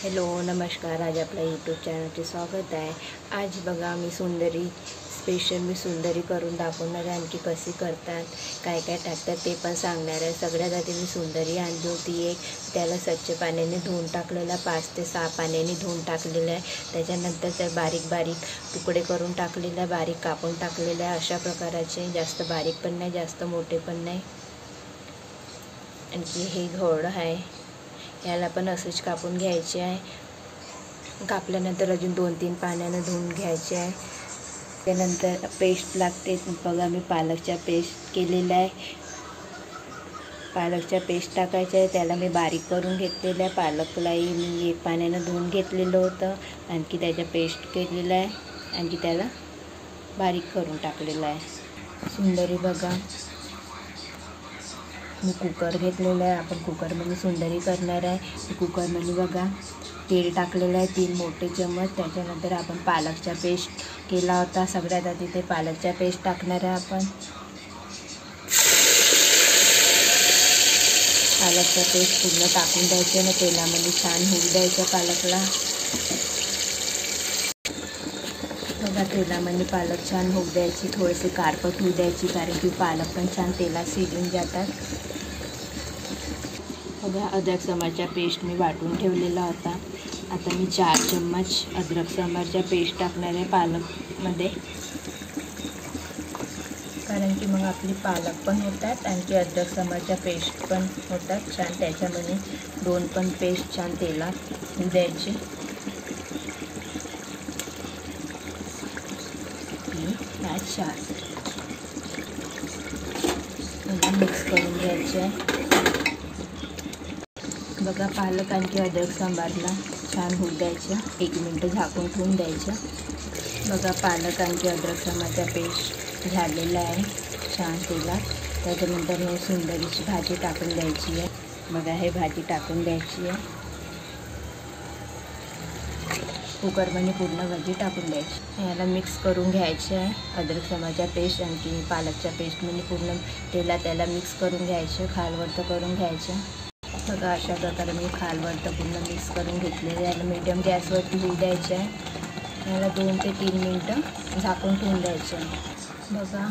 Hello नमस्कार. आज आपल्या यूट्यूब चॅनलचे स्वागत आहे. आज बघा मी सुंदरी करून दाखवणार आहे. आणखी कशी करतात, काय काय टाकतात ते पण सांगणार आहे. सगळ्यात आधी मी सुंदरी आणली होती एक, त्याला स्वच्छ पाण्याने धुवून टाकलेला, 5 ते 6 पाण्याने धुवून टाकलेलं आहे. त्याच्यानंतर ते बारीक बारीक तुकडे करून टाकलेले आहे, बारीक कापून टाकलेले आहे. अशा प्रकाराचे, जास्त बारीक पण नाही जास्त मोठे पण नाही. आणखी हे घोड आहे, याला पण असंच कापून घ्यायचे आहे. कापल्यानंतर अजून 2-3 पाण्यानं धुवून घ्यायचे आहे. त्यानंतर पेस्ट लागते. बघा मी पालकच्या पेस्ट केलेला आहे. पालकच्या पेस्ट टाकायचं आहे. त्याला मी बारीक करून घेतलेलं आहे. पालकलाही मी 1 पाण्यानं धुवून घेतलेलं होतं. आणखी त्याच्या पेस्ट केलेलं आहे. आणखी त्याला बारीक करून टाकलेलं आहे. सुंदरी बघा मी कुकर घेतलेला आहे. आपण कुकरमध्ये सुंदरी करणार आहे. कुकरमध्ये बघा तेल टाकलेलं आहे 3 मोठे चम्मच. त्याच्यानंतर आपण पालकचा पेस्ट केला होता. सगळ्यात आधी ते पालकचा पेस्ट टाकणार आहे. आपण पालकचा पेस्ट पूर्ण टाकून द्यायचं आणि तेलामध्ये छान होऊ द्यायचं पालकला. बघा तेलामध्ये पालक छान होऊ द्यायची, थोडीशी कारपट होऊ द्यायची, कारण की पालक पण छान तेलात शिजून जातात. बघा अद्रक समरचा पेस्ट मी वाटून ठेवलेला होता. आता मी 4 चम्मच अद्रक समरचा पेस्ट टाकणार आहे पालकमध्ये, कारण की मग आपली पालक पण होतात आणखी अद्रक समरचा पेस्ट पण होतात छान. त्याच्यामध्ये 2 पण पेस्ट छान तेलात होऊ द्यायचे. 4 मिक्स करून घ्यायचे आहे. बघा पालक आणखी अद्रक सांबारला छान होऊ द्यायचं. 1 मिनटं झाकून ठेवून द्यायचं. बघा पालक आणखी अद्रक सांबारचा पेस्ट झालेला आहे छान तेलात. त्याच्यानंतर हे सुंदरीची भाजी टाकून द्यायची आहे. बघा हे भाजी टाकून द्यायची आहे. कुकरमध्ये पूर्ण भाजी टाकून द्यायची. याला मिक्स करून घ्यायचे आहे. अद्रक सांबारचा पेस्ट आणखी पालकच्या पेस्टमध्ये पूर्ण तेलात त्याला मिक्स करून घ्यायचं, खालवरतं करून घ्यायचं. बघा अशा प्रकारे मी खालवरतं पूर्ण मिक्स करून घेतलेले. याला मीडियम गॅसवरती होऊ द्यायचं आहे. याला 2 ते 3 मिनटं झाकून ठेवून द्यायचं आहे. बघा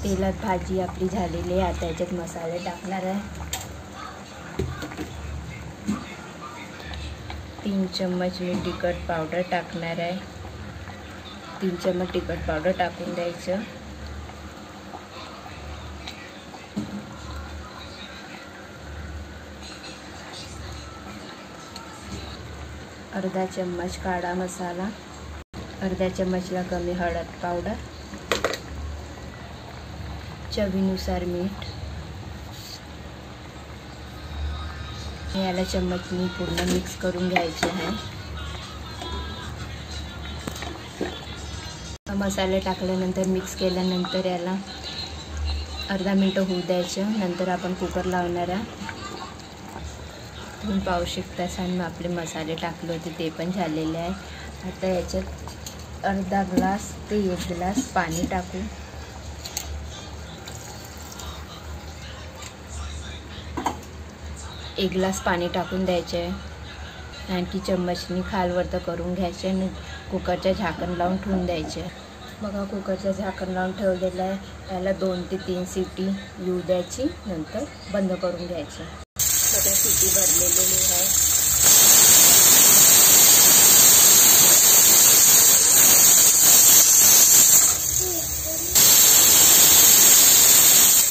तेलात भाजी आपली झालेली आहे. आता याच्यात मसाले टाकणार आहे. 3 चम्मच मी तिखट पावडर टाकणार आहे. 3 चम्मच तिखट पावडर टाकून द्यायचं. अर्धा चम्मच काळा मसाला, अर्ध्या चम्मचला कमी हळद पावडर, चवीनुसार मीठ. याला चम्मचनी पूर्ण मिक्स करून घ्यायचे आहे. मसाले टाकल्यानंतर मिक्स केल्यानंतर याला अर्धा मिनटं होऊ द्यायचं. नंतर आपण कुकर लावणार आहे. तुम्ही पाहू शकता छान आपले मसाले टाकले होते ते पण झालेले आहे. आता याच्यात अर्धा ग्लास ते 1 ग्लास पाणी टाकू. एक ग्लास पाणी टाकून द्यायचे आहे. आणखी चम्मचनी खालवरतं करून घ्यायचे आणि कुकरचं झाकण लावून ठेवून द्यायचे. बघा कुकरचं झाकण लावून ठेवलेलं आहे. याला 2 ते 3 शिटी येऊ द्यायची, नंतर बंद करून घ्यायचं. बघा शिटी भरलेली आहे.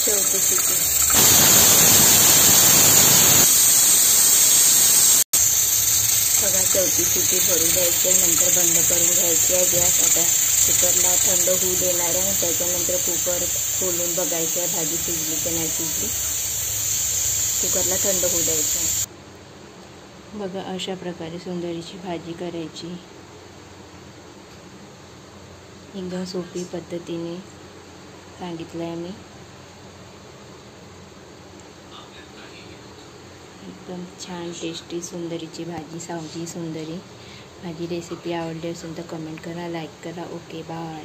चौथी शिटी. बघा चौथी शिटी भरू द्यायची आहे, नंतर बंद करून घ्यायची आहे गॅस. आता कुकरला थंड होऊ देणार आहे. त्याच्यानंतर कुकर खोलून बघायचं आहे भाजी शिजली की नाही शिजली. कुकरला थंड होऊ द्यायचं. बघा अशा प्रकारे सुंदरीची भाजी करायची. एकदम सोपी पद्धतीने सांगितलं आहे मी. एकदम छान टेस्टी सुंदरीची भाजी, सावजी सुंदरी भाजी. रेसिपी आवडली असेल तर कमेंट करा, लाईक करा. Okay bye.